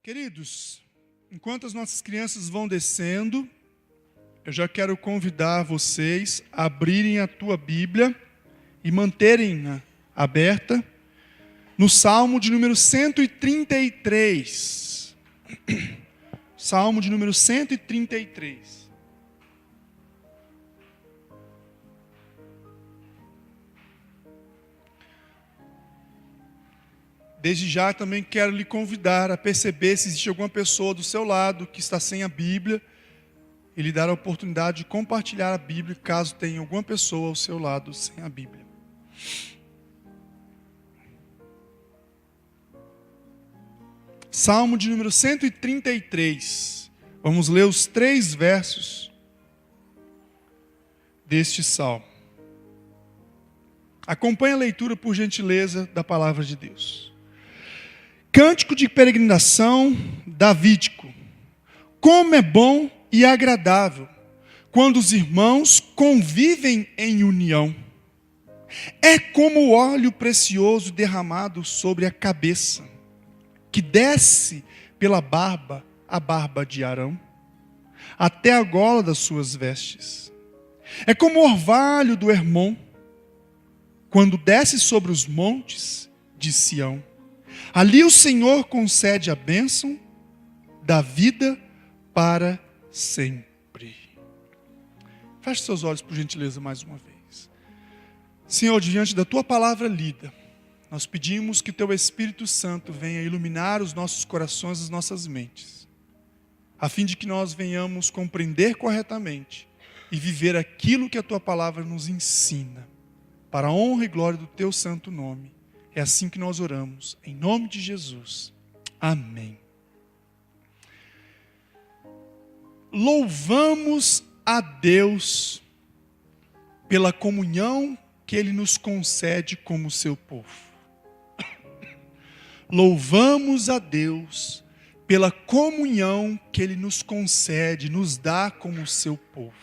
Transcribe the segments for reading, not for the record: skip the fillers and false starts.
Queridos, enquanto as nossas crianças vão descendo, eu já quero convidar vocês a abrirem a tua Bíblia e manterem-na aberta no Salmo de número 133. Salmo de número 133. Desde já também quero lhe convidar a perceber se existe alguma pessoa do seu lado que está sem a Bíblia e lhe dar a oportunidade de compartilhar a Bíblia, caso tenha alguma pessoa ao seu lado sem a Bíblia. Salmo de número 133. Vamos ler os 3 versos deste salmo. Acompanhe a leitura, por gentileza, da palavra de Deus. Cântico de peregrinação davídico. Como é bom e agradável quando os irmãos convivem em união. É como o óleo precioso derramado sobre a cabeça, que desce pela barba, a barba de Arão, até a gola das suas vestes. É como o orvalho do Hermon, quando desce sobre os montes de Sião. Ali o Senhor concede a bênção da vida para sempre. Feche seus olhos, por gentileza, mais uma vez. Senhor, diante da tua palavra lida, nós pedimos que teu Espírito Santo venha iluminar os nossos corações e as nossas mentes, a fim de que nós venhamos compreender corretamente e viver aquilo que a tua palavra nos ensina, para a honra e glória do teu santo nome. É assim que nós oramos, em nome de Jesus. Amém. Louvamos a Deus pela comunhão que Ele nos concede como seu povo. Louvamos a Deus pela comunhão que Ele nos concede, nos dá como seu povo.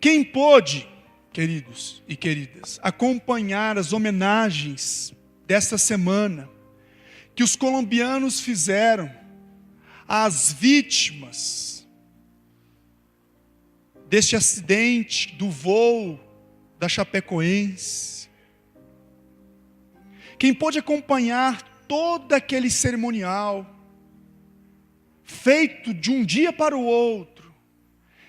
Quem pôde, queridos e queridas, acompanhar as homenagens desta semana que os colombianos fizeram às vítimas deste acidente do voo da Chapecoense. Quem pôde acompanhar todo aquele cerimonial feito de um dia para o outro,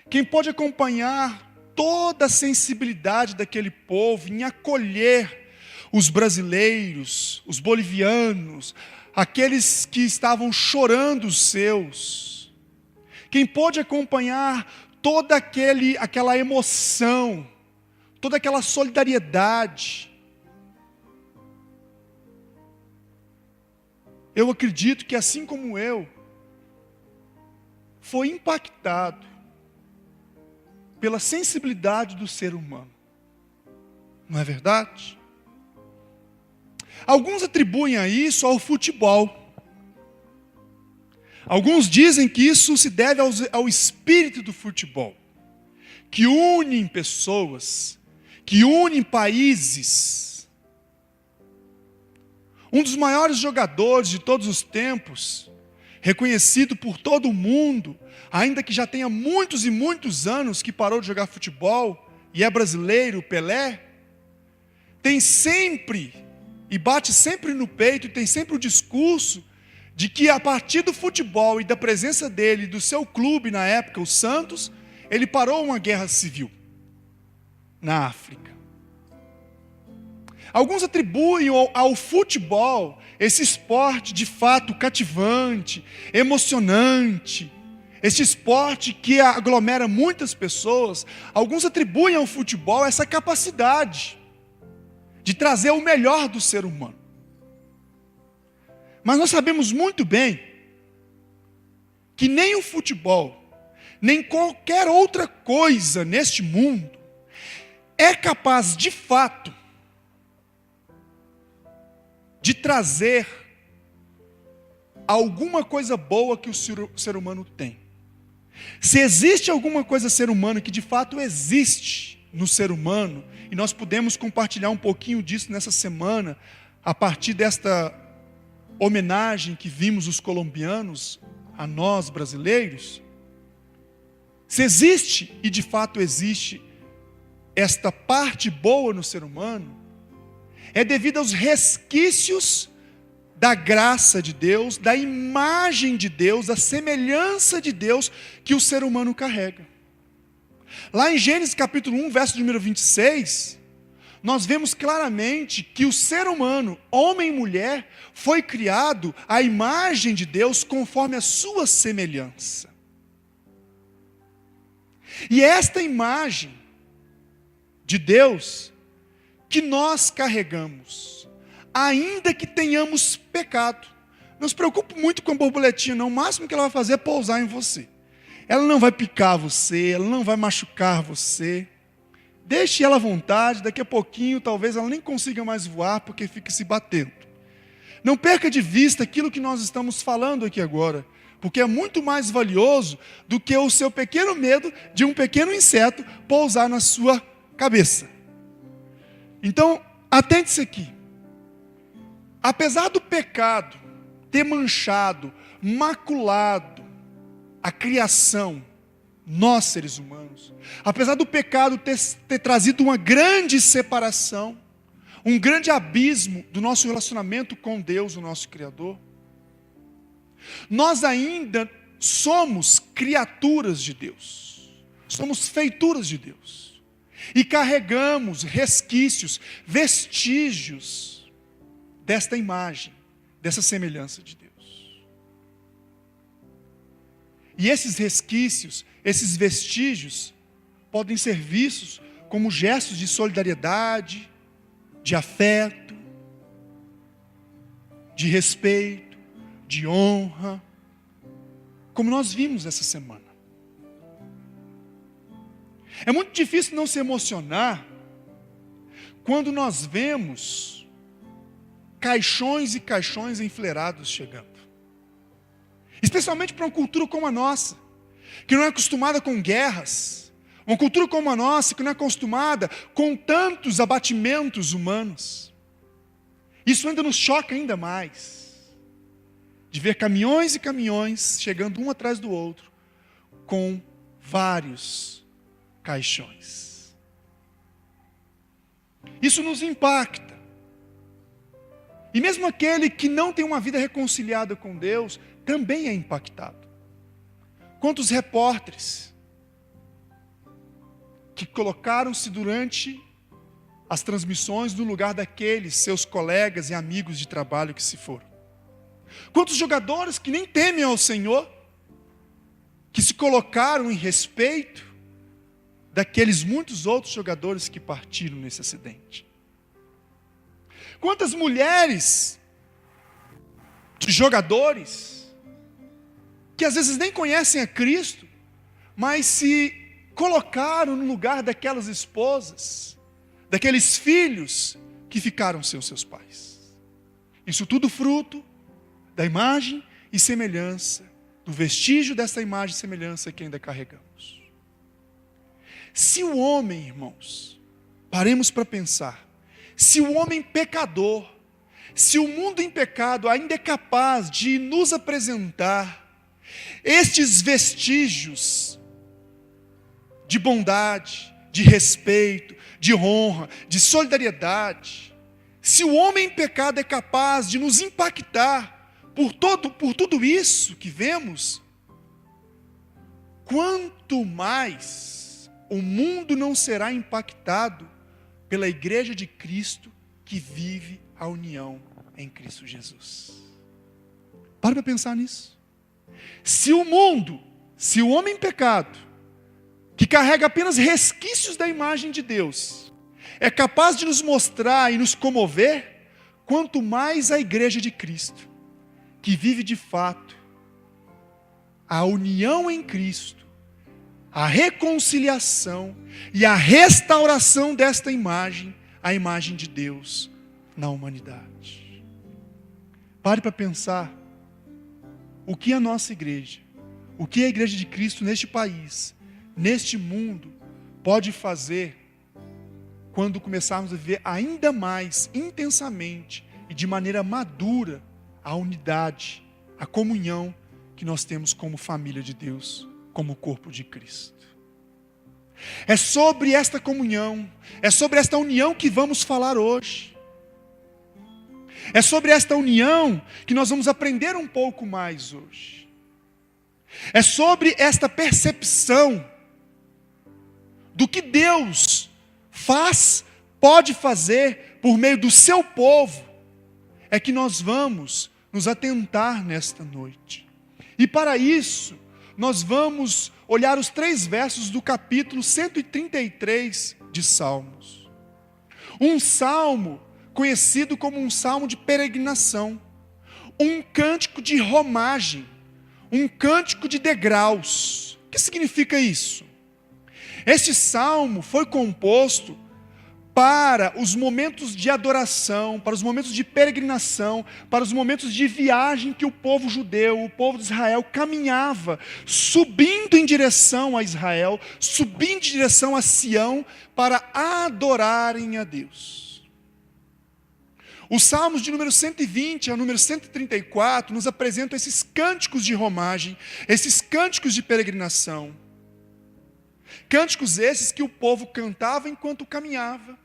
quem pôde acompanhar toda a sensibilidade daquele povo em acolher os brasileiros, os bolivianos, aqueles que estavam chorando os seus. Quem pôde acompanhar toda aquela emoção, toda aquela solidariedade. Eu acredito que, assim como eu, foi impactado pela sensibilidade do ser humano. Não é verdade? Alguns atribuem a isso ao futebol. Alguns dizem que isso se deve ao espírito do futebol, que une pessoas, que une países. Um dos maiores jogadores de todos os tempos, reconhecido por todo o mundo, ainda que já tenha muitos e muitos anos que parou de jogar futebol, e é brasileiro, Pelé, tem sempre, e bate sempre no peito, e tem sempre o discurso de que a partir do futebol e da presença dele, do seu clube na época, o Santos, ele parou uma guerra civil na África. Alguns atribuem ao futebol esse esporte de fato cativante, emocionante, esse esporte que aglomera muitas pessoas. Alguns atribuem ao futebol essa capacidade de trazer o melhor do ser humano. Mas nós sabemos muito bem que nem o futebol, nem qualquer outra coisa neste mundo é capaz de fato de trazer alguma coisa boa que o ser humano tem. Se existe alguma coisa ser humano que de fato existe no ser humano, e nós podemos compartilhar um pouquinho disso nessa semana, a partir desta homenagem que vimos os colombianos a nós brasileiros, se existe, e de fato existe, esta parte boa no ser humano, é devido aos resquícios da graça de Deus, da imagem de Deus, da semelhança de Deus que o ser humano carrega. Lá em Gênesis capítulo 1, verso número 26, nós vemos claramente que o ser humano, homem e mulher, foi criado à imagem de Deus conforme a sua semelhança. E esta imagem de Deus que nós carregamos, ainda que tenhamos pecado. Não se preocupe muito com a borboletinha, não. O máximo que ela vai fazer é pousar em você. Ela não vai picar você, ela não vai machucar você. Deixe ela à vontade, daqui a pouquinho talvez ela nem consiga mais voar porque fica se batendo. Não perca de vista aquilo que nós estamos falando aqui agora, porque é muito mais valioso do que o seu pequeno medo de um pequeno inseto pousar na sua cabeça. Então, atente-se aqui. Apesar do pecado ter manchado, maculado a criação, nós seres humanos, apesar do pecado ter trazido uma grande separação, um grande abismo do nosso relacionamento com Deus, o nosso Criador, nós ainda somos criaturas de Deus, somos feituras de Deus, e carregamos resquícios, vestígios desta imagem, dessa semelhança de Deus. E esses resquícios, esses vestígios, podem ser vistos como gestos de solidariedade, de afeto, de respeito, de honra, como nós vimos essa semana. É muito difícil não se emocionar quando nós vemos caixões e caixões enfileirados chegando. Especialmente para uma cultura como a nossa, que não é acostumada com guerras, uma cultura como a nossa, que não é acostumada com tantos abatimentos humanos. Isso ainda nos choca ainda mais, de ver caminhões e caminhões chegando um atrás do outro, com vários caixões. Isso nos impacta. E mesmo aquele que não tem uma vida reconciliada com Deus, também é impactado. Quantos repórteres que colocaram-se durante as transmissões no lugar daqueles seus colegas e amigos de trabalho que se foram? Quantos jogadores que nem temem ao Senhor, que se colocaram em respeito daqueles muitos outros jogadores que partiram nesse acidente? Quantas mulheres de jogadores que às vezes nem conhecem a Cristo, mas se colocaram no lugar daquelas esposas, daqueles filhos que ficaram sem os seus pais. Isso tudo fruto da imagem e semelhança, do vestígio dessa imagem e semelhança que ainda carregamos. Se o homem, irmãos, paremos para pensar, se o homem pecador, se o mundo em pecado ainda é capaz de nos apresentar estes vestígios de bondade, de respeito, de honra, de solidariedade, se o homem em pecado é capaz de nos impactar por tudo isso que vemos, quanto mais o mundo não será impactado pela igreja de Cristo que vive a união em Cristo Jesus. Para pensar nisso. Se o mundo, se o homem em pecado, que carrega apenas resquícios da imagem de Deus, é capaz de nos mostrar e nos comover, quanto mais a igreja de Cristo, que vive de fato a união em Cristo, a reconciliação e a restauração desta imagem, a imagem de Deus na humanidade. Pare para pensar o que a nossa igreja, o que a igreja de Cristo neste país, neste mundo, pode fazer quando começarmos a viver ainda mais intensamente e de maneira madura a unidade, a comunhão que nós temos como família de Deus, como corpo de Cristo. É sobre esta comunhão, é sobre esta união que vamos falar hoje. É sobre esta união que nós vamos aprender um pouco mais hoje. É sobre esta percepção do que Deus pode fazer por meio do seu povo, é que nós vamos nos atentar nesta noite. E para isso, nós vamos olhar os 3 versos do capítulo 133 de Salmos. Um salmo conhecido como um salmo de peregrinação, um cântico de romagem, um cântico de degraus. O que significa isso? Este salmo foi composto para os momentos de adoração, para os momentos de peregrinação, para os momentos de viagem que o povo judeu, o povo de Israel caminhava, subindo em direção a Israel, subindo em direção a Sião, para adorarem a Deus. Os salmos de número 120 ao número 134 nos apresentam esses cânticos de romagem, esses cânticos de peregrinação. Cânticos esses que o povo cantava enquanto caminhava,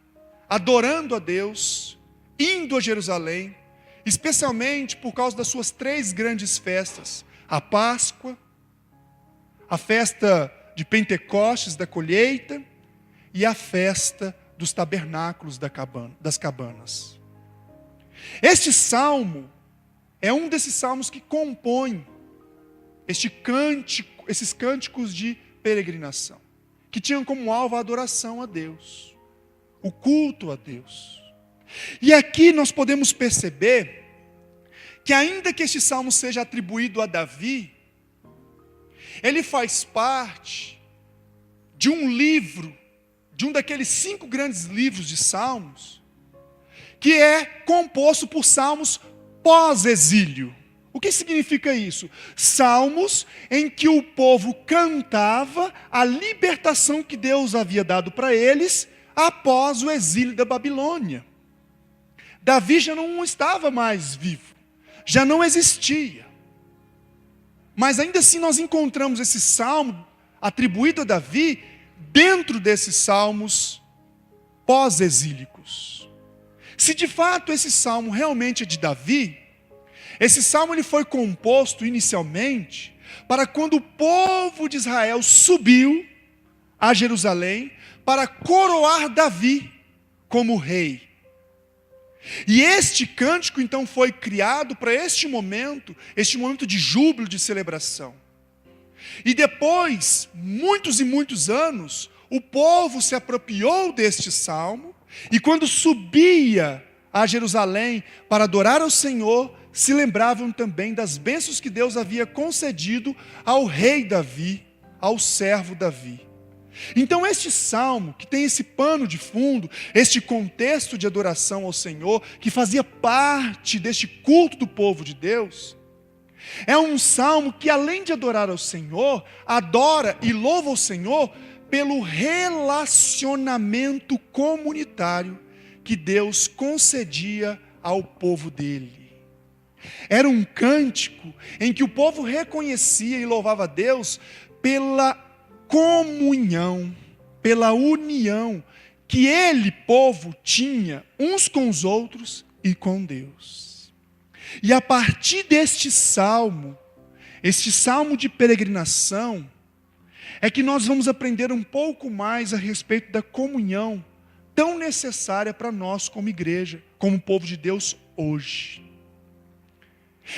adorando a Deus, indo a Jerusalém, especialmente por causa das suas 3 grandes festas: a Páscoa, a festa de Pentecostes, da colheita, e a festa dos tabernáculos das cabanas. Este salmo é um desses salmos que compõem esses cânticos de peregrinação, que tinham como alvo a adoração a Deus, o culto a Deus. E aqui nós podemos perceber que, ainda que este salmo seja atribuído a Davi, ele faz parte de um livro, de um daqueles 5 grandes livros de salmos, que é composto por salmos pós-exílio. O que significa isso? Salmos em que o povo cantava a libertação que Deus havia dado para eles após o exílio da Babilônia. Davi já não estava mais vivo, já não existia. Mas ainda assim nós encontramos esse salmo atribuído a Davi dentro desses salmos pós-exílicos. Se de fato esse salmo realmente é de Davi, esse salmo ele foi composto inicialmente para quando o povo de Israel subiu a Jerusalém para coroar Davi como rei. E este cântico então foi criado para este momento de júbilo, de celebração. E depois, muitos e muitos anos, o povo se apropriou deste salmo, e quando subia a Jerusalém para adorar ao Senhor, se lembravam também das bênçãos que Deus havia concedido ao rei Davi, ao servo Davi. Então este salmo, que tem esse pano de fundo, este contexto de adoração ao Senhor, que fazia parte deste culto do povo de Deus, é um salmo que, além de adorar ao Senhor, adora e louva ao Senhor pelo relacionamento comunitário que Deus concedia ao povo dele. Era um cântico em que o povo reconhecia e louvava a Deus pela comunhão, pela união que ele, povo, tinha uns com os outros e com Deus. E a partir deste salmo, este salmo de peregrinação, é que nós vamos aprender um pouco mais a respeito da comunhão tão necessária para nós como igreja, como povo de Deus hoje.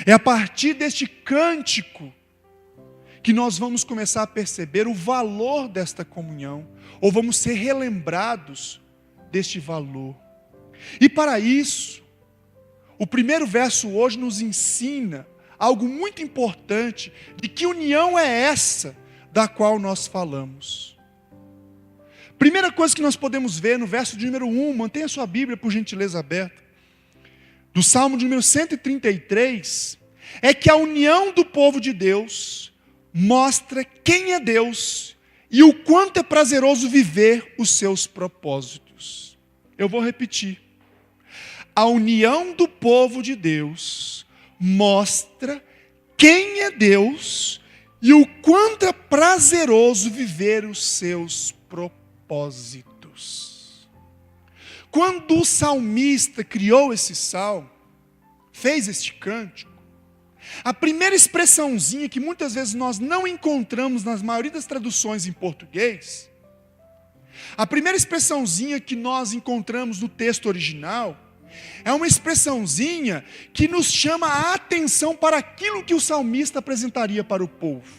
É a partir deste cântico que nós vamos começar a perceber o valor desta comunhão, ou vamos ser relembrados deste valor. E para isso, o primeiro verso hoje nos ensina algo muito importante, de que união é essa da qual nós falamos. Primeira coisa que nós podemos ver no verso de número 1, mantenha sua Bíblia por gentileza aberta, do Salmo de número 133, é que a união do povo de Deus mostra quem é Deus e o quanto é prazeroso viver os seus propósitos. Eu vou repetir. A união do povo de Deus mostra quem é Deus e o quanto é prazeroso viver os seus propósitos. Quando o salmista criou esse salmo, fez este cântico, a primeira expressãozinha que muitas vezes nós não encontramos nas maioria das traduções em português, a primeira expressãozinha que nós encontramos no texto original, é uma expressãozinha que nos chama a atenção para aquilo que o salmista apresentaria para o povo.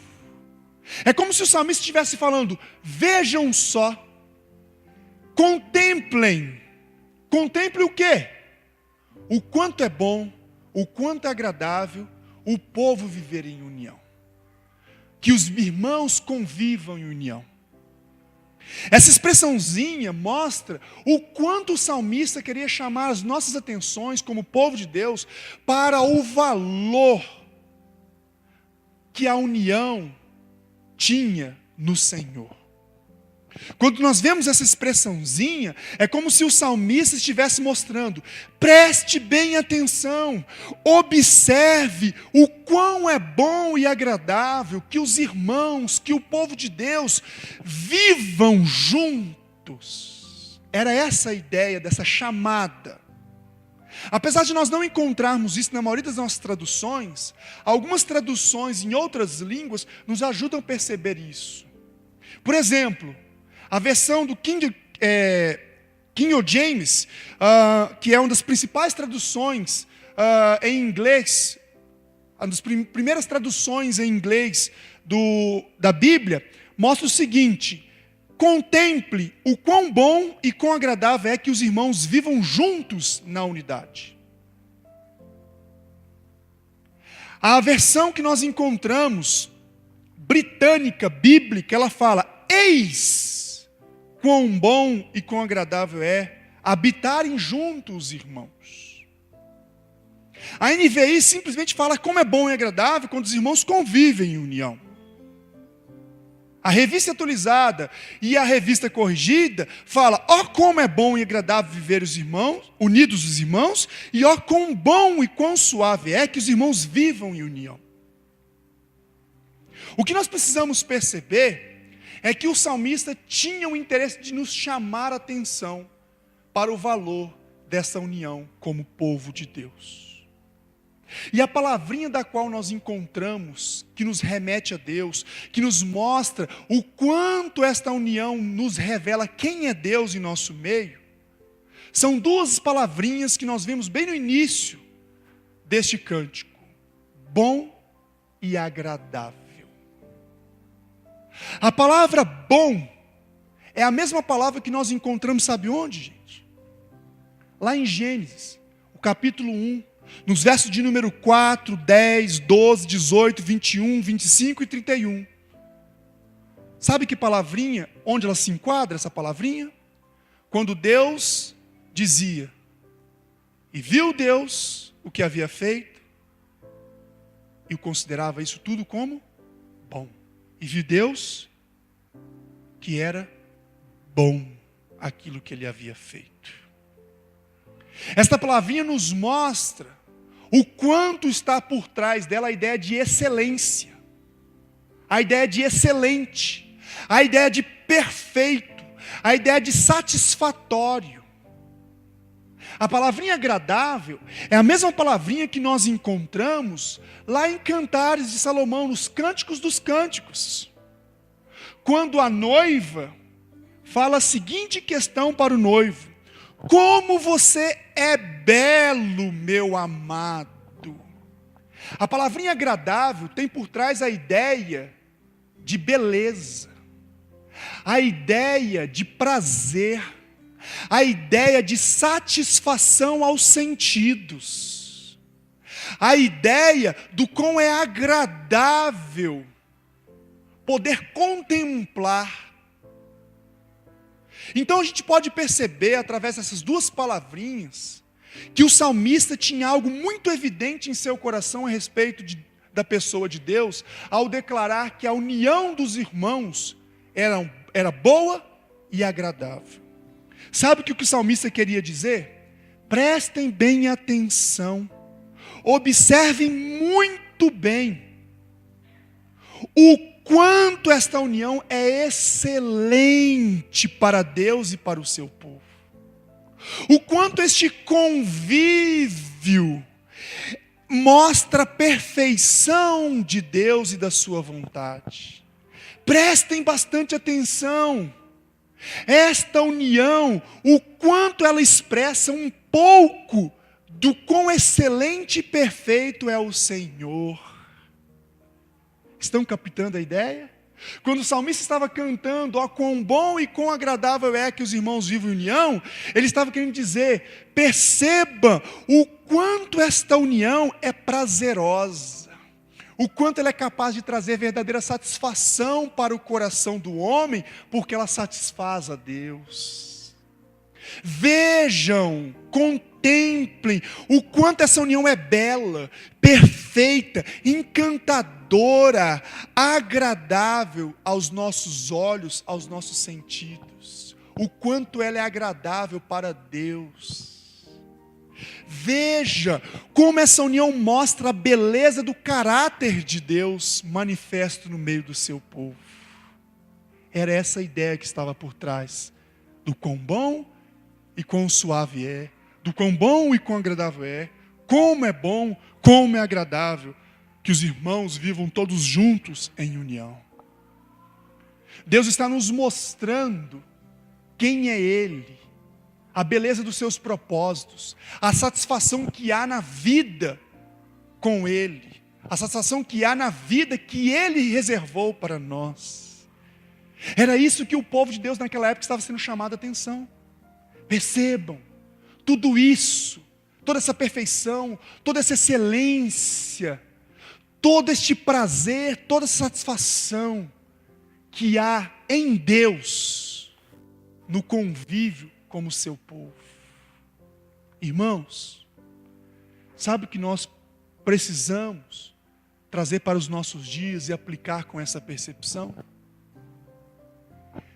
É como se o salmista estivesse falando: vejam só, contemplem o quê? O quanto é bom, o quanto é agradável o povo viver em união. Que os irmãos convivam em união. Essa expressãozinha mostra o quanto o salmista queria chamar as nossas atenções como povo de Deus para o valor que a união tinha no Senhor. Quando nós vemos essa expressãozinha, é como se o salmista estivesse mostrando: preste bem atenção, observe o quão é bom e agradável que os irmãos, que o povo de Deus vivam juntos. Era essa a ideia dessa chamada. Apesar de nós não encontrarmos isso na maioria das nossas traduções, algumas traduções em outras línguas nos ajudam a perceber isso. Por exemplo, a versão do King James, que é uma das principais traduções em inglês, uma das primeiras traduções em inglês da Bíblia, mostra o seguinte: contemple o quão bom e quão agradável é que os irmãos vivam juntos na unidade. A versão que nós encontramos, britânica, bíblica, ela fala: eis quão bom e quão agradável é habitarem juntos, irmãos. A NVI simplesmente fala como é bom e agradável quando os irmãos convivem em união. A revista atualizada e a revista corrigida fala: ó como é bom e agradável viver os irmãos, unidos os irmãos, e ó quão bom e quão suave é que os irmãos vivam em união. O que nós precisamos perceber é que o salmista tinha o interesse de nos chamar a atenção para o valor dessa união como povo de Deus. E a palavrinha da qual nós encontramos, que nos remete a Deus, que nos mostra o quanto esta união nos revela quem é Deus em nosso meio, são duas palavrinhas que nós vemos bem no início deste cântico: bom e agradável. A palavra bom é a mesma palavra que nós encontramos, sabe onde, gente? Lá em Gênesis, o capítulo 1, nos versos de número 4, 10, 12, 18, 21, 25 e 31. Sabe que palavrinha, onde ela se enquadra, essa palavrinha? Quando Deus dizia: e viu Deus o que havia feito, e considerava isso tudo como bom. E viu Deus que era bom aquilo que ele havia feito. Esta palavrinha nos mostra o quanto está por trás dela a ideia de excelência, a ideia de excelente, a ideia de perfeito, a ideia de satisfatório. A palavrinha agradável é a mesma palavrinha que nós encontramos lá em Cantares de Salomão, nos Cânticos dos Cânticos. Quando a noiva fala a seguinte questão para o noivo: como você é belo, meu amado. A palavrinha agradável tem por trás a ideia de beleza, a ideia de prazer, a ideia de satisfação aos sentidos, a ideia do quão é agradável poder contemplar. Então a gente pode perceber, através dessas duas palavrinhas, que o salmista tinha algo muito evidente em seu coração a respeito da pessoa de Deus, ao declarar que a união dos irmãos era boa e agradável. Sabe o que o salmista queria dizer? Prestem bem atenção, observem muito bem o quanto esta união é excelente para Deus e para o seu povo. O quanto este convívio mostra a perfeição de Deus e da sua vontade. Prestem bastante atenção. Esta união, o quanto ela expressa um pouco do quão excelente e perfeito é o Senhor. Estão captando a ideia? Quando o salmista estava cantando, ó, quão bom e quão agradável é que os irmãos vivam em união, ele estava querendo dizer, perceba o quanto esta união é prazerosa, o quanto ela é capaz de trazer verdadeira satisfação para o coração do homem, porque ela satisfaz a Deus. Vejam, contemplem o quanto essa união é bela, perfeita, encantadora, agradável aos nossos olhos, aos nossos sentidos. O quanto ela é agradável para Deus. Veja como essa união mostra a beleza do caráter de Deus manifesto no meio do seu povo. Era essa a ideia que estava por trás do quão bom e quão suave é, do quão bom e quão agradável é, como é bom, como é agradável que os irmãos vivam todos juntos em união. Deus está nos mostrando quem é Ele, a beleza dos seus propósitos, a satisfação que há na vida com Ele, a satisfação que há na vida que Ele reservou para nós. Era isso que o povo de Deus naquela época estava sendo chamado a atenção. Percebam, tudo isso, toda essa perfeição, toda essa excelência, todo este prazer, toda essa satisfação que há em Deus, no convívio como seu povo. Irmãos, sabe o que nós precisamos trazer para os nossos dias e aplicar com essa percepção?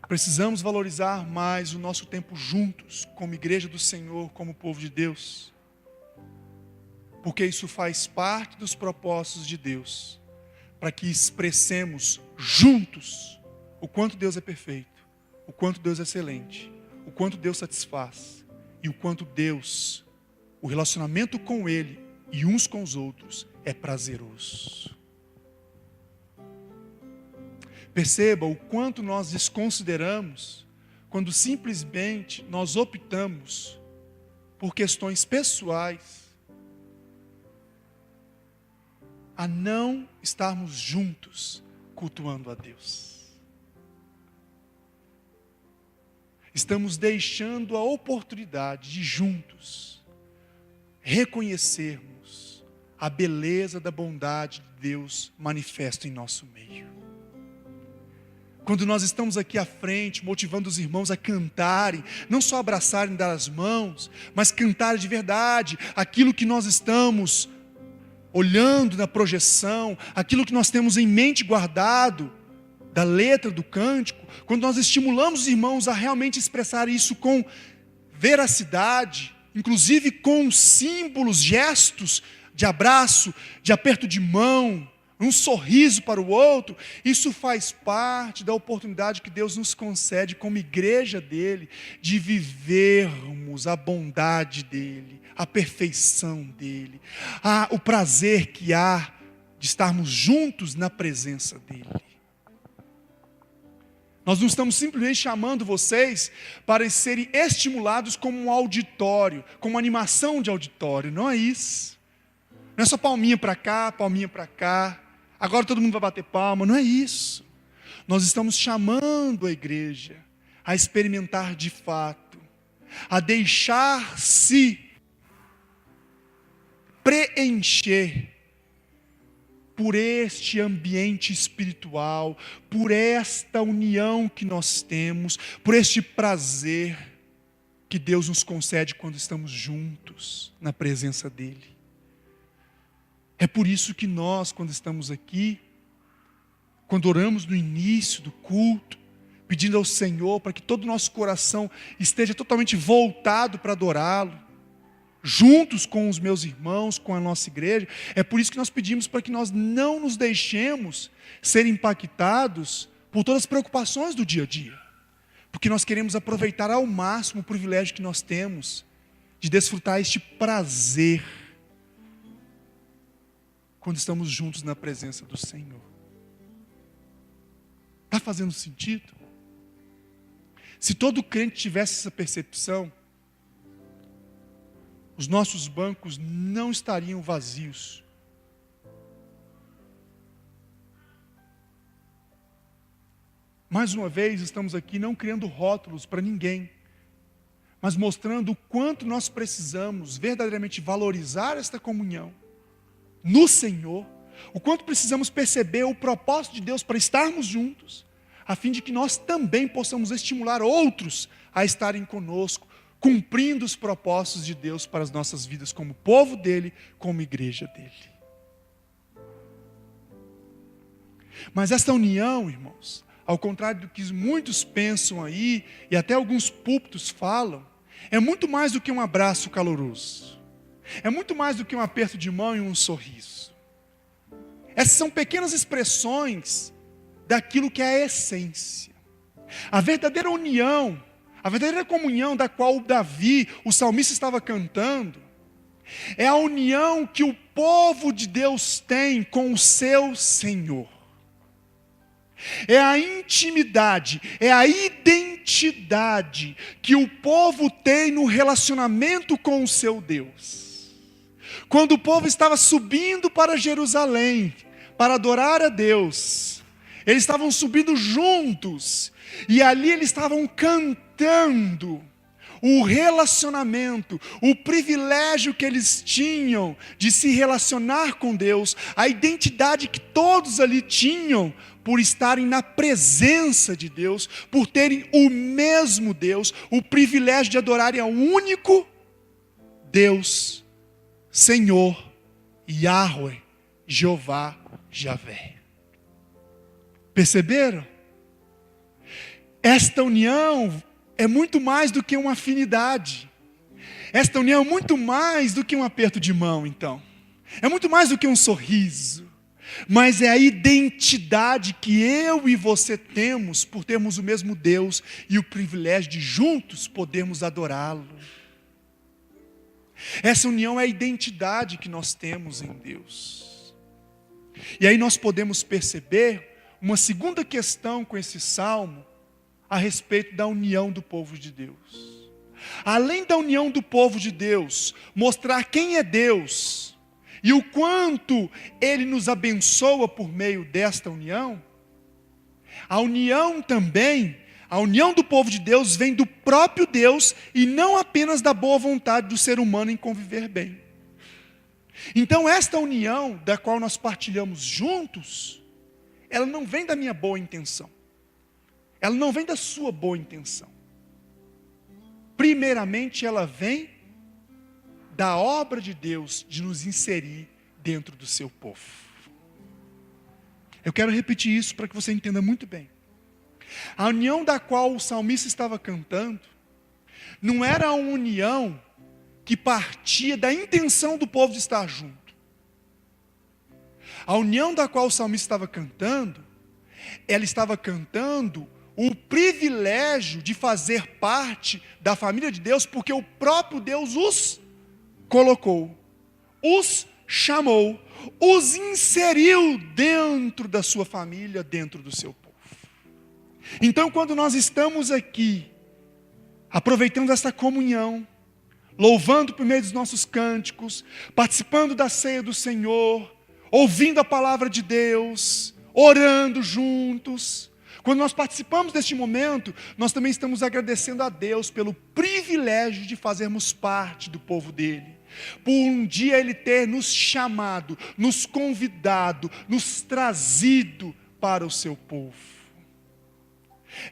Precisamos valorizar mais o nosso tempo juntos, como igreja do Senhor, como povo de Deus. Porque isso faz parte dos propósitos de Deus, para que expressemos juntos o quanto Deus é perfeito, o quanto Deus é excelente, o quanto Deus satisfaz, e o quanto Deus, o relacionamento com Ele e uns com os outros é prazeroso. Perceba o quanto nós desconsideramos quando simplesmente nós optamos por questões pessoais a não estarmos juntos cultuando a Deus. Estamos deixando a oportunidade de juntos reconhecermos a beleza da bondade de Deus manifesta em nosso meio. Quando nós estamos aqui à frente, motivando os irmãos a cantarem, não só abraçarem, dar as mãos, mas cantarem de verdade aquilo que nós estamos olhando na projeção, aquilo que nós temos em mente guardado da letra do cântico, quando nós estimulamos os irmãos a realmente expressar isso com veracidade, inclusive com símbolos, gestos de abraço, de aperto de mão, um sorriso para o outro, isso faz parte da oportunidade que Deus nos concede como igreja dele, de vivermos a bondade dele, a perfeição dele, o prazer que há de estarmos juntos na presença dele. Nós não estamos simplesmente chamando vocês para serem estimulados como um auditório, como uma animação de auditório, não é isso. Não é só palminha para cá, agora todo mundo vai bater palma, não é isso. Nós estamos chamando a igreja a experimentar de fato, a deixar-se preencher por este ambiente espiritual, por esta união que nós temos, por este prazer que Deus nos concede quando estamos juntos na presença dele. É por isso que nós, quando estamos aqui, quando oramos no início do culto, pedindo ao Senhor para que todo o nosso coração esteja totalmente voltado para adorá-lo, juntos com os meus irmãos, com a nossa igreja. É por isso que nós pedimos para que nós não nos deixemos ser impactados por todas as preocupações do dia a dia. Porque nós queremos aproveitar ao máximo o privilégio que nós temos de desfrutar este prazer quando estamos juntos na presença do Senhor. Está fazendo sentido? Se todo crente tivesse essa percepção, os nossos bancos não estariam vazios. Mais uma vez, estamos aqui não criando rótulos para ninguém, mas mostrando o quanto nós precisamos verdadeiramente valorizar esta comunhão no Senhor, o quanto precisamos perceber o propósito de Deus para estarmos juntos, a fim de que nós também possamos estimular outros a estarem conosco, cumprindo os propósitos de Deus para as nossas vidas, como povo dele, como igreja dele. Mas esta união, irmãos, ao contrário do que muitos pensam aí, e até alguns púlpitos falam, é muito mais do que um abraço caloroso. É muito mais do que um aperto de mão e um sorriso. Essas são pequenas expressões daquilo que é a essência. A verdadeira união, a verdadeira comunhão da qual Davi, o salmista, estava cantando, é a união que o povo de Deus tem com o seu Senhor. É a intimidade, é a identidade que o povo tem no relacionamento com o seu Deus. Quando o povo estava subindo para Jerusalém para adorar a Deus, eles estavam subindo juntos, e ali eles estavam cantando o relacionamento, o privilégio que eles tinham de se relacionar com Deus, a identidade que todos ali tinham por estarem na presença de Deus, por terem o mesmo Deus, o privilégio de adorarem ao único Deus, Senhor, Yahweh, Jeová, Javé. Perceberam? Esta união é muito mais do que uma afinidade. Esta união é muito mais do que um aperto de mão, então. É muito mais do que um sorriso. Mas é a identidade que eu e você temos por termos o mesmo Deus e o privilégio de juntos podermos adorá-lo. Essa união é a identidade que nós temos em Deus. E aí nós podemos perceber uma segunda questão com esse salmo a respeito da união do povo de Deus. Além da união do povo de Deus, mostrar quem é Deus e o quanto Ele nos abençoa por meio desta união, a união também, a união do povo de Deus vem do próprio Deus e não apenas da boa vontade do ser humano em conviver bem. Então esta união da qual nós partilhamos juntos, ela não vem da minha boa intenção. Ela não vem da sua boa intenção. Primeiramente ela vem da obra de Deus de nos inserir dentro do seu povo. Eu quero repetir isso para que você entenda muito bem. A união da qual o salmista estava cantando não era uma união que partia da intenção do povo de estar junto. A união da qual o salmista estava cantando, ela estava cantando o privilégio de fazer parte da família de Deus, porque o próprio Deus os colocou, os chamou, os inseriu dentro da sua família, dentro do seu povo. Então, quando nós estamos aqui, aproveitando essa comunhão, louvando por meio dos nossos cânticos, participando da ceia do Senhor, ouvindo a palavra de Deus, orando juntos, quando nós participamos deste momento, nós também estamos agradecendo a Deus pelo privilégio de fazermos parte do povo dele. Por um dia Ele ter nos chamado, nos convidado, nos trazido para o seu povo.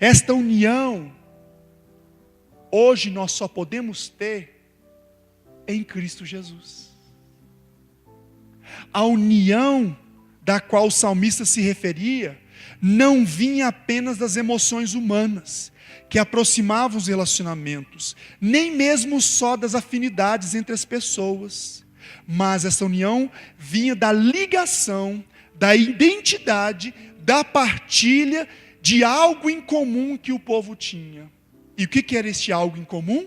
Esta união, hoje nós só podemos ter em Cristo Jesus. A união da qual o salmista se referia, não vinha apenas das emoções humanas, que aproximavam os relacionamentos, nem mesmo só das afinidades entre as pessoas, mas essa união vinha da ligação, da identidade, da partilha de algo em comum que o povo tinha. E o que era esse algo em comum?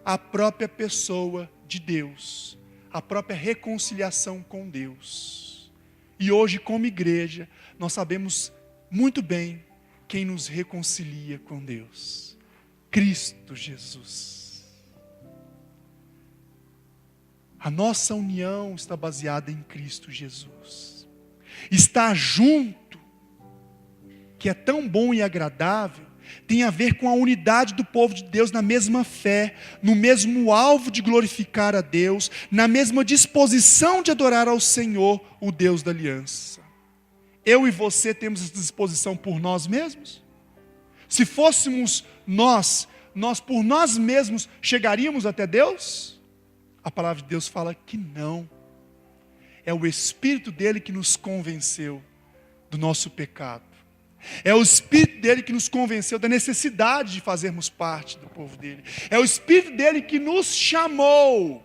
A própria pessoa de Deus, a própria reconciliação com Deus. E hoje, como igreja, nós sabemos muito bem quem nos reconcilia com Deus: Cristo Jesus. A nossa união está baseada em Cristo Jesus. Estar junto, que é tão bom e agradável, tem a ver com a unidade do povo de Deus na mesma fé, no mesmo alvo de glorificar a Deus, na mesma disposição de adorar ao Senhor, o Deus da aliança. Eu e você temos essa disposição por nós mesmos? Se fôssemos nós por nós mesmos chegaríamos até Deus? A palavra de Deus fala que não. É o Espírito dele que nos convenceu do nosso pecado. É o Espírito dele que nos convenceu da necessidade de fazermos parte do povo dele. É o Espírito dele que nos chamou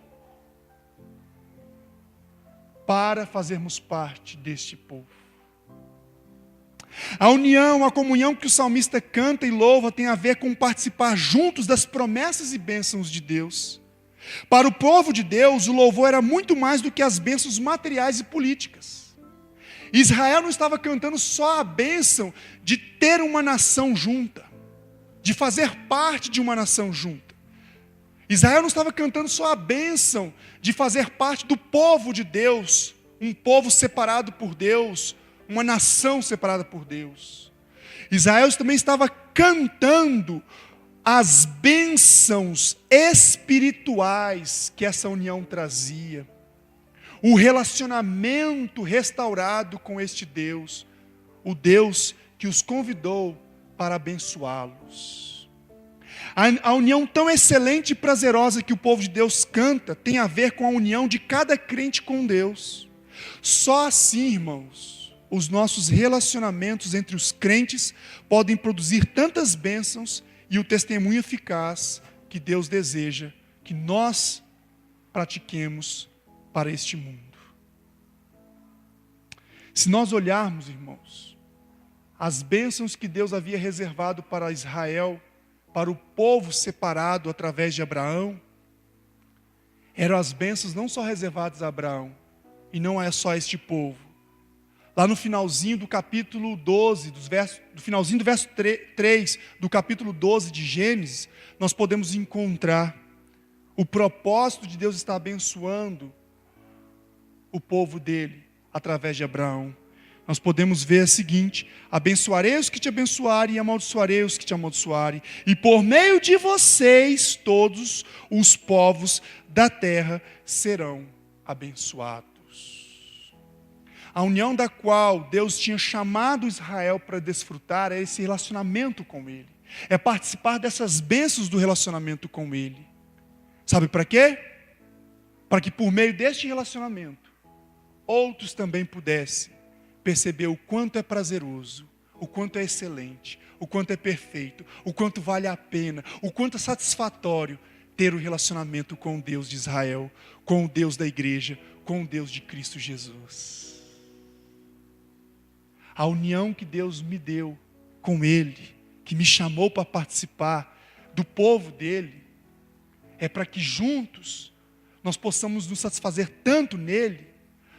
para fazermos parte deste povo. A união, a comunhão que o salmista canta e louva tem a ver com participar juntos das promessas e bênçãos de Deus. Para o povo de Deus, o louvor era muito mais do que as bênçãos materiais e políticas. Israel não estava cantando só a bênção de ter uma nação junta, de fazer parte de uma nação junta. Israel não estava cantando só a bênção de fazer parte do povo de Deus, um povo separado por Deus, uma nação separada por Deus. Israel também estava cantando as bênçãos espirituais que essa união trazia. O relacionamento restaurado com este Deus, o Deus que os convidou para abençoá-los. A união tão excelente e prazerosa que o povo de Deus canta tem a ver com a união de cada crente com Deus. Só assim, irmãos, os nossos relacionamentos entre os crentes podem produzir tantas bênçãos e o testemunho eficaz que Deus deseja que nós pratiquemos para este mundo. Se nós olharmos, irmãos, as bênçãos que Deus havia reservado para Israel, para o povo separado através de Abraão, eram as bênçãos não só reservadas a Abraão, e não é só este povo. Lá no finalzinho do capítulo 12, do finalzinho do verso 3 do capítulo 12 de Gênesis, nós podemos encontrar o propósito de Deus estar abençoando o povo dele através de Abraão. Nós podemos ver o seguinte: abençoarei os que te abençoarem e amaldiçoarei os que te amaldiçoarem, e por meio de vocês todos os povos da terra serão abençoados. A união da qual Deus tinha chamado Israel para desfrutar é esse relacionamento com Ele. É participar dessas bênçãos do relacionamento com Ele. Sabe para quê? Para que por meio deste relacionamento, outros também pudessem perceber o quanto é prazeroso, o quanto é excelente, o quanto é perfeito, o quanto vale a pena, o quanto é satisfatório ter o relacionamento com o Deus de Israel, com o Deus da igreja, com o Deus de Cristo Jesus. A união que Deus me deu com Ele, que me chamou para participar do povo dEle, é para que juntos nós possamos nos satisfazer tanto nele,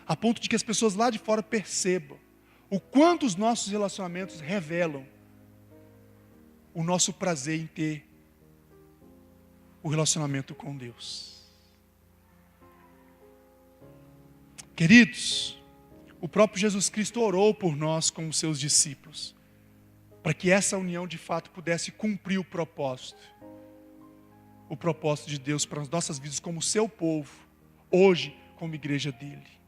a ponto de que as pessoas lá de fora percebam o quanto os nossos relacionamentos revelam o nosso prazer em ter o relacionamento com Deus. Queridos, o próprio Jesus Cristo orou por nós como seus discípulos, para que essa união de fato pudesse cumprir o propósito de Deus para as nossas vidas como seu povo, hoje como igreja dele.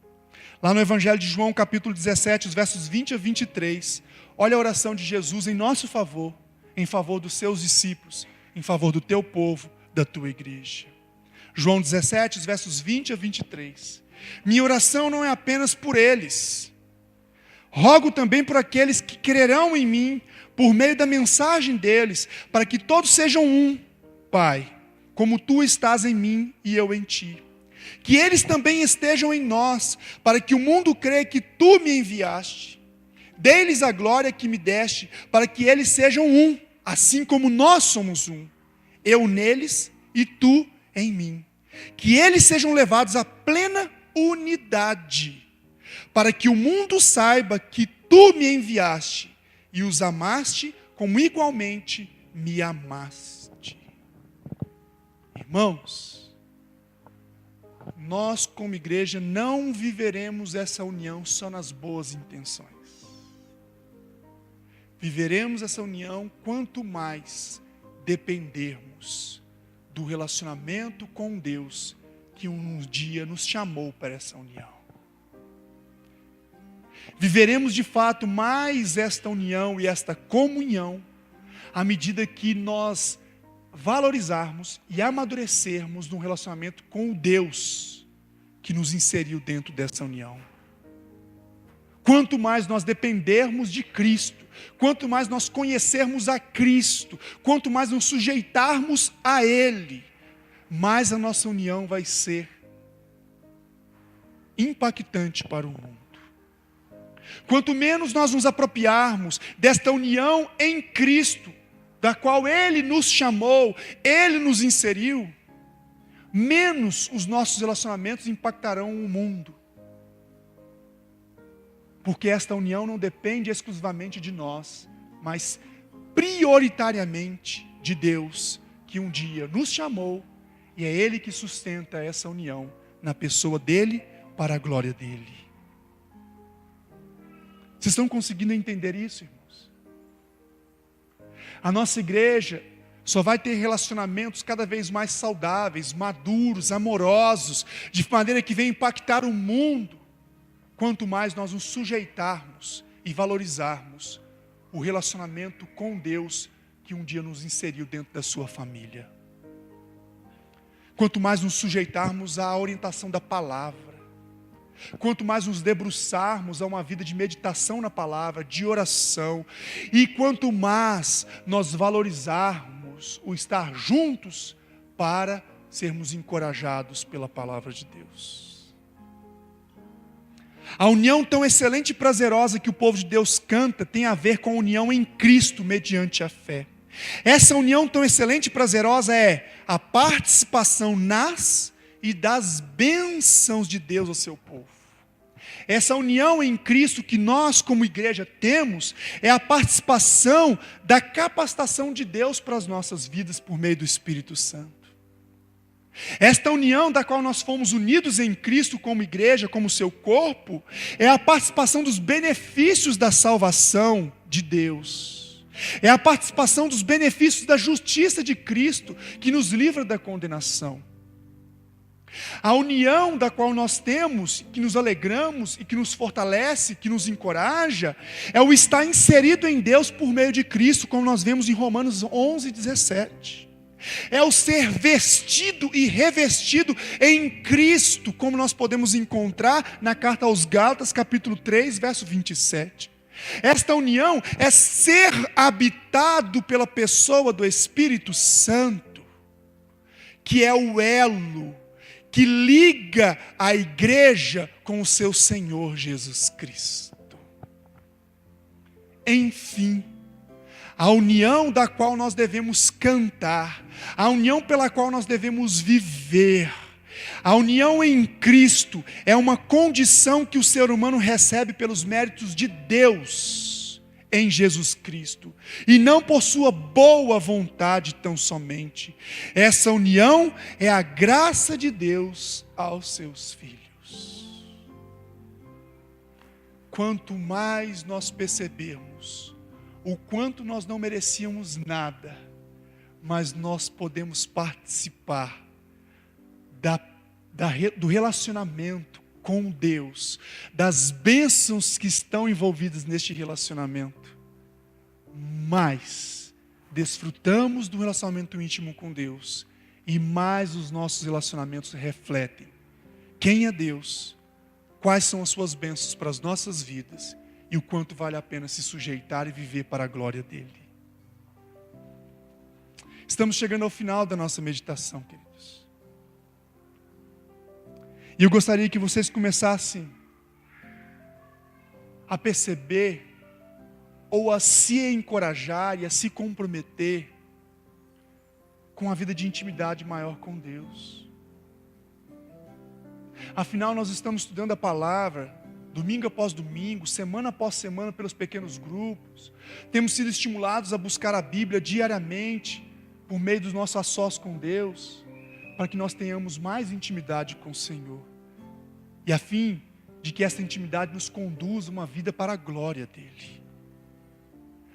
Lá no Evangelho de João, capítulo 17, os versos 20 a 23, olha a oração de Jesus em nosso favor, em favor dos seus discípulos, em favor do teu povo, da tua igreja. João 17, os versos 20 a 23. Minha oração não é apenas por eles, Rogo também por aqueles que crerão em mim, por meio da mensagem deles, para que todos sejam um, Pai, como tu estás em mim e eu em ti. Que eles também estejam em nós, para que o mundo creia que tu me enviaste. Dê-lhes a glória que me deste, para que eles sejam um, assim como nós somos um. Eu neles e tu em mim. Que eles sejam levados à plena unidade, para que o mundo saiba que tu me enviaste e os amaste como igualmente me amaste. Irmãos, nós como igreja não viveremos essa união só nas boas intenções. Viveremos essa união quanto mais dependermos do relacionamento com Deus que um dia nos chamou para essa união. Viveremos de fato mais esta união e esta comunhão à medida que nós valorizarmos e amadurecermos no relacionamento com o Deus que nos inseriu dentro dessa união. Quanto mais nós dependermos de Cristo, quanto mais nós conhecermos a Cristo, quanto mais nos sujeitarmos a Ele, mais a nossa união vai ser impactante para o mundo. Quanto menos nós nos apropriarmos desta união em Cristo, da qual Ele nos chamou, Ele nos inseriu, menos os nossos relacionamentos impactarão o mundo. Porque esta união não depende exclusivamente de nós, mas prioritariamente de Deus, que um dia nos chamou, e é Ele que sustenta essa união na pessoa dEle, para a glória dEle. Vocês estão conseguindo entender isso, irmãos? A nossa igreja só vai ter relacionamentos cada vez mais saudáveis, maduros, amorosos, de maneira que venha impactar o mundo, quanto mais nós nos sujeitarmos e valorizarmos o relacionamento com Deus que um dia nos inseriu dentro da sua família. Quanto mais nos sujeitarmos à orientação da palavra, quanto mais nos debruçarmos a uma vida de meditação na palavra, de oração, e quanto mais nós valorizarmos o estar juntos para sermos encorajados pela palavra de Deus. A união tão excelente e prazerosa que o povo de Deus canta tem a ver com a união em Cristo mediante a fé. Essa união tão excelente e prazerosa é a participação nas e das bênçãos de Deus ao seu povo. Essa união em Cristo que nós como igreja temos é a participação da capacitação de Deus para as nossas vidas por meio do Espírito Santo. Esta união da qual nós fomos unidos em Cristo como igreja, como seu corpo, é a participação dos benefícios da salvação de Deus. É a participação dos benefícios da justiça de Cristo que nos livra da condenação. A união da qual nós temos, que nos alegramos e que nos fortalece, que nos encoraja, é o estar inserido em Deus por meio de Cristo, como nós vemos em Romanos 11:17. É o ser vestido e revestido em Cristo, como nós podemos encontrar na carta aos Gálatas, capítulo 3, verso 27. Esta união é ser habitado pela pessoa do Espírito Santo, que é o elo que liga a igreja com o seu Senhor Jesus Cristo. Enfim, a união da qual nós devemos cantar, a união pela qual nós devemos viver, a união em Cristo é uma condição que o ser humano recebe pelos méritos de Deus em Jesus Cristo, e não por sua boa vontade tão somente. Essa união é a graça de Deus aos seus filhos. Quanto mais nós percebermos o quanto nós não merecíamos nada, mas nós podemos participar do relacionamento com Deus, das bênçãos que estão envolvidas neste relacionamento, mais desfrutamos do relacionamento íntimo com Deus, e mais os nossos relacionamentos refletem quem é Deus, quais são as suas bênçãos para as nossas vidas, e o quanto vale a pena se sujeitar e viver para a glória dele. Estamos chegando ao final da nossa meditação, queridos. E eu gostaria que vocês começassem a perceber ou a se encorajar e a se comprometer com a vida de intimidade maior com Deus. Afinal, nós estamos estudando a palavra, domingo após domingo, semana após semana, pelos pequenos grupos. Temos sido estimulados a buscar a Bíblia diariamente, por meio dos nossos a sós com Deus, para que nós tenhamos mais intimidade com o Senhor. E a fim de que essa intimidade nos conduza uma vida para a glória dEle.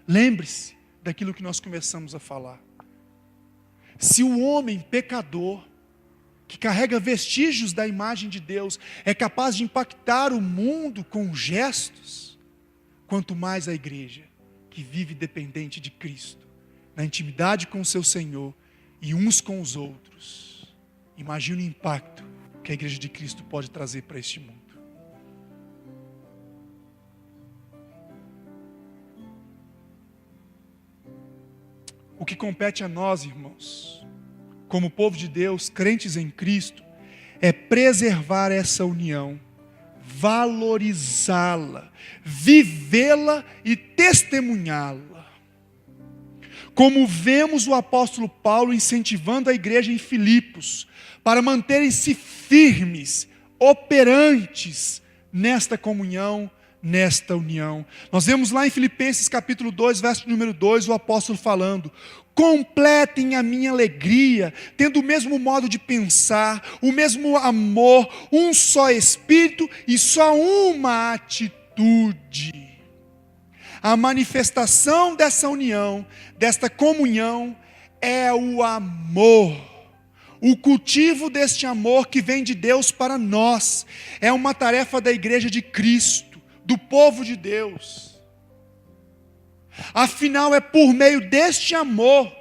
Lembre-se daquilo que nós começamos a falar. Se o homem pecador, que carrega vestígios da imagem de Deus, é capaz de impactar o mundo com gestos, quanto mais a igreja, que vive dependente de Cristo, na intimidade com o seu Senhor e uns com os outros. Imagine o impacto que a igreja de Cristo pode trazer para este mundo. O que compete a nós, irmãos, como povo de Deus, crentes em Cristo, é preservar essa união, valorizá-la, vivê-la e testemunhá-la. Como vemos o apóstolo Paulo incentivando a igreja em Filipos, para manterem-se firmes, operantes nesta comunhão, nesta união. Nós vemos lá em Filipenses capítulo 2, verso número 2, o apóstolo falando: completem a minha alegria, tendo o mesmo modo de pensar, o mesmo amor, um só espírito e só uma atitude. A manifestação dessa união, desta comunhão, é o amor. O cultivo deste amor que vem de Deus para nós é uma tarefa da igreja de Cristo, do povo de Deus. Afinal, é por meio deste amor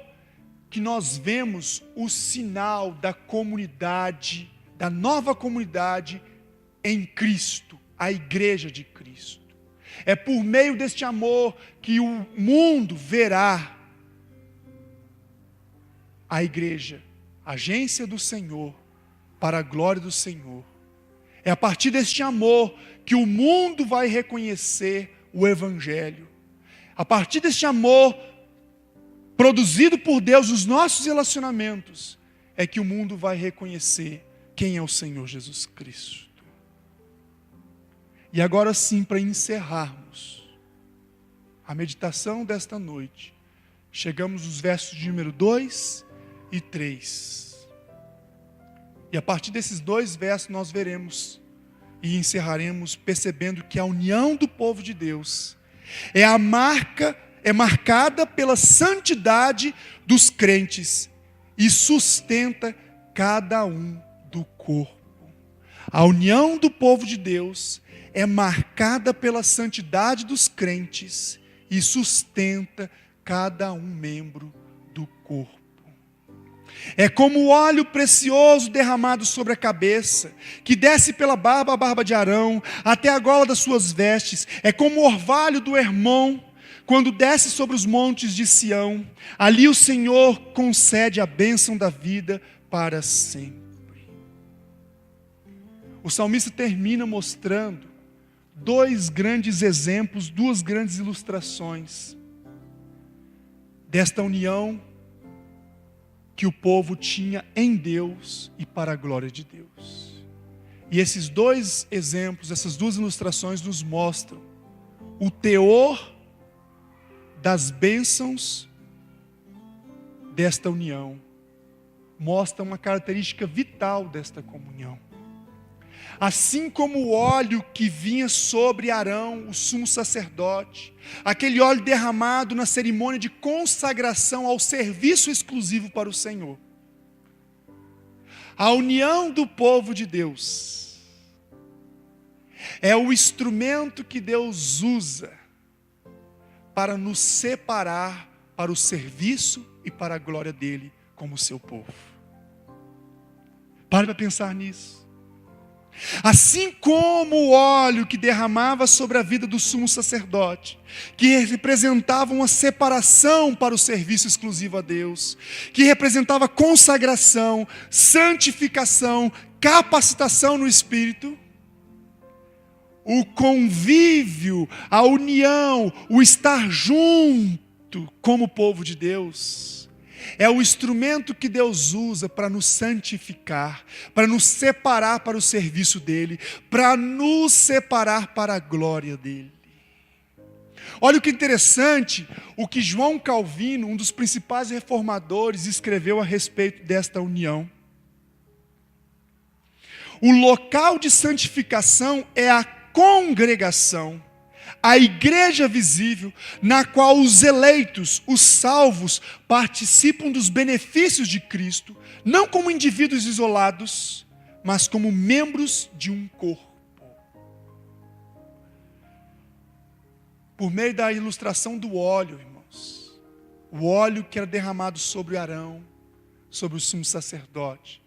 que nós vemos o sinal da comunidade, da nova comunidade em Cristo, a igreja de Cristo. É por meio deste amor que o mundo verá a igreja, agência do Senhor, para a glória do Senhor. É a partir deste amor que o mundo vai reconhecer o Evangelho. A partir deste amor produzido por Deus nos nossos relacionamentos, é que o mundo vai reconhecer quem é o Senhor Jesus Cristo. E agora sim, para encerrarmos a meditação desta noite, chegamos aos versos de número 2 e 3. E a partir desses dois versos nós veremos e encerraremos percebendo que a união do povo de Deus é marcada pela santidade dos crentes e sustenta cada um do corpo. A união do povo de Deus é marcada pela santidade dos crentes e sustenta cada um membro do corpo. É como o óleo precioso derramado sobre a cabeça, que desce pela barba, a barba de Arão, até a gola das suas vestes. É como o orvalho do Hermon, quando desce sobre os montes de Sião. Ali o Senhor concede a bênção da vida para sempre. O salmista termina mostrando dois grandes exemplos, duas grandes ilustrações desta união que o povo tinha em Deus e para a glória de Deus. E esses dois exemplos, essas duas ilustrações nos mostram o teor das bênçãos desta união. Mostra uma característica vital desta comunhão. Assim como o óleo que vinha sobre Arão, o sumo sacerdote, aquele óleo derramado na cerimônia de consagração ao serviço exclusivo para o Senhor. A união do povo de Deus é o instrumento que Deus usa para nos separar para o serviço e para a glória dele como seu povo. Pare para pensar nisso. Assim como o óleo que derramava sobre a vida do sumo sacerdote, que representava uma separação para o serviço exclusivo a Deus, que representava consagração, santificação, capacitação no Espírito, o convívio, a união, o estar junto como povo de Deus, é o instrumento que Deus usa para nos santificar, para nos separar para o serviço dEle, para nos separar para a glória dEle. Olha o que interessante, o que João Calvino, um dos principais reformadores, escreveu a respeito desta união. O local de santificação é a congregação, a igreja visível, na qual os eleitos, os salvos, participam dos benefícios de Cristo, não como indivíduos isolados, mas como membros de um corpo. Por meio da ilustração do óleo, irmãos, o óleo que era derramado sobre Arão, sobre o sumo sacerdote,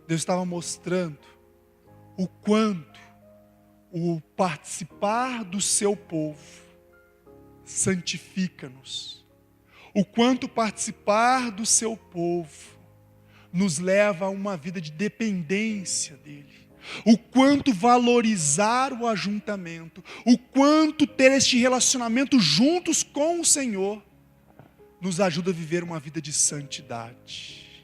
Deus estava mostrando o quanto o participar do seu povo santifica-nos. O quanto participar do seu povo nos leva a uma vida de dependência dele. O quanto valorizar o ajuntamento, o quanto ter este relacionamento juntos com o Senhor, nos ajuda a viver uma vida de santidade.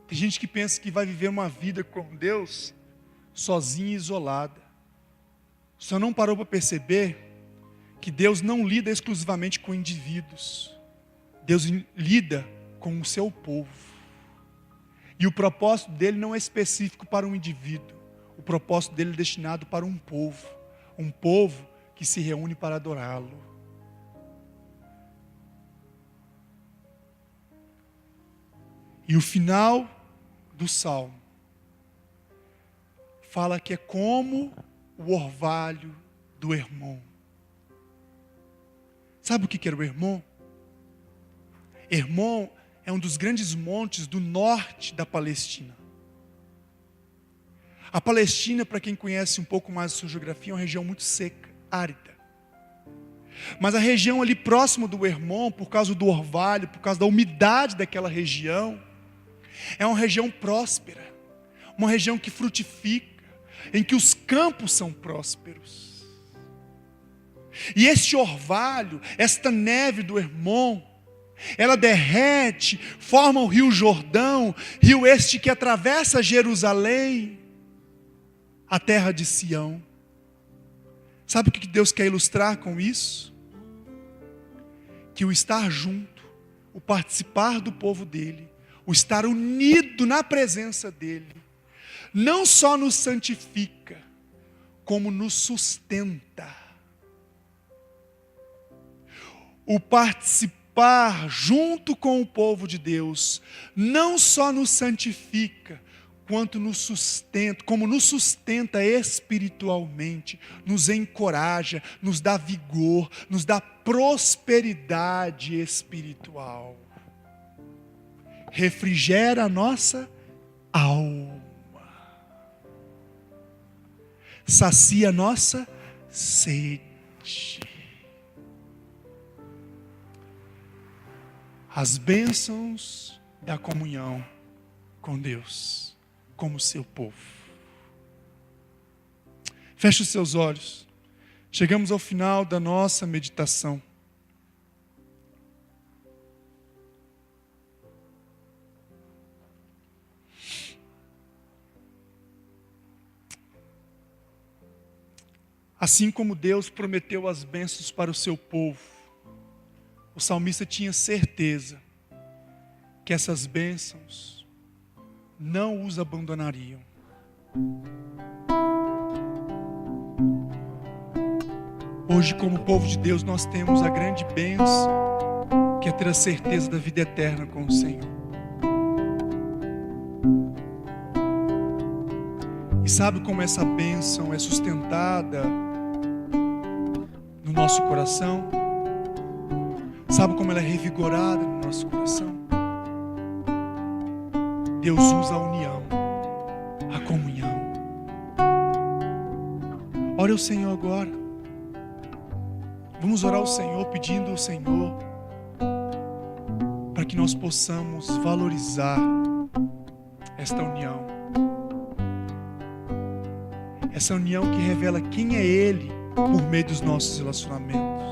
Tem gente que pensa que vai viver uma vida com Deus sozinha e isolada. Só não parou para perceber que Deus não lida exclusivamente com indivíduos. Deus lida com o seu povo. E o propósito dele não é específico para um indivíduo. O propósito dele é destinado para um povo que se reúne para adorá-lo. E o final do Salmo fala que é como o orvalho do Hermon. Sabe o que era o Hermon? Hermon é um dos grandes montes do norte da Palestina. A Palestina, para quem conhece um pouco mais a sua geografia, é uma região muito seca, árida. Mas a região ali próxima do Hermon, por causa do orvalho, por causa da umidade daquela região, é uma região próspera, uma região que frutifica, em que os campos são prósperos. E este orvalho, esta neve do Hermon, ela derrete, forma o rio Jordão, rio este que atravessa Jerusalém, a terra de Sião. Sabe o que Deus quer ilustrar com isso? Que o estar junto, o participar do povo dele, o estar unido na presença dele, não só nos santifica, como nos sustenta. O participar junto com o povo de Deus, não só nos santifica, quanto nos sustenta, como nos sustenta espiritualmente, nos encoraja, nos dá vigor, nos dá prosperidade espiritual. Refrigera a nossa alma. Sacia a nossa sede. As bênçãos da comunhão com Deus, como seu povo. Feche os seus olhos. Chegamos ao final da nossa meditação. Assim como Deus prometeu as bênçãos para o seu povo, o salmista tinha certeza que essas bênçãos não os abandonariam. Hoje, como povo de Deus, nós temos a grande bênção, que é ter a certeza da vida eterna com o Senhor. E sabe como essa bênção é sustentada no nosso coração? Sabe como ela é revigorada no nosso coração? Deus usa a união. a comunhão. Ore ao Senhor agora. Vamos orar ao Senhor, pedindo ao Senhor para que nós possamos valorizar esta união. Essa união que revela quem é Ele por meio dos nossos relacionamentos.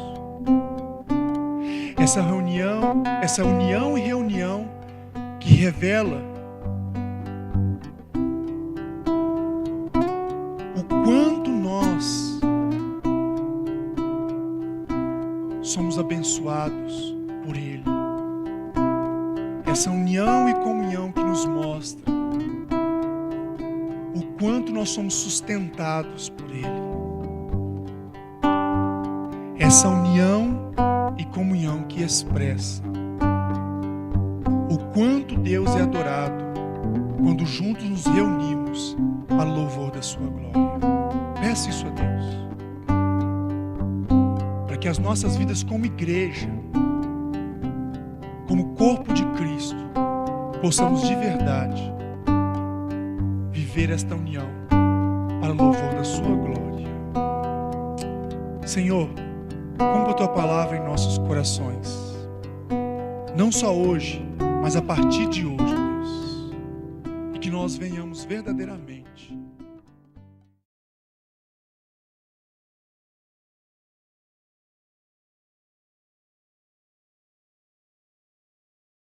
Essa união e reunião que revela o quanto nós somos abençoados por Ele. Essa união e comunhão que nos mostra o quanto nós somos sustentados por Ele. Essa união e comunhão que expressa o quanto Deus é adorado quando juntos nos reunimos para o louvor da sua glória. Peça isso a Deus, para que as nossas vidas como igreja, como corpo de Cristo, possamos de verdade viver esta união para o louvor da sua glória. Senhor, cumpra a tua palavra em nossos corações, não só hoje, mas a partir de hoje, Deus, e que nós venhamos verdadeiramente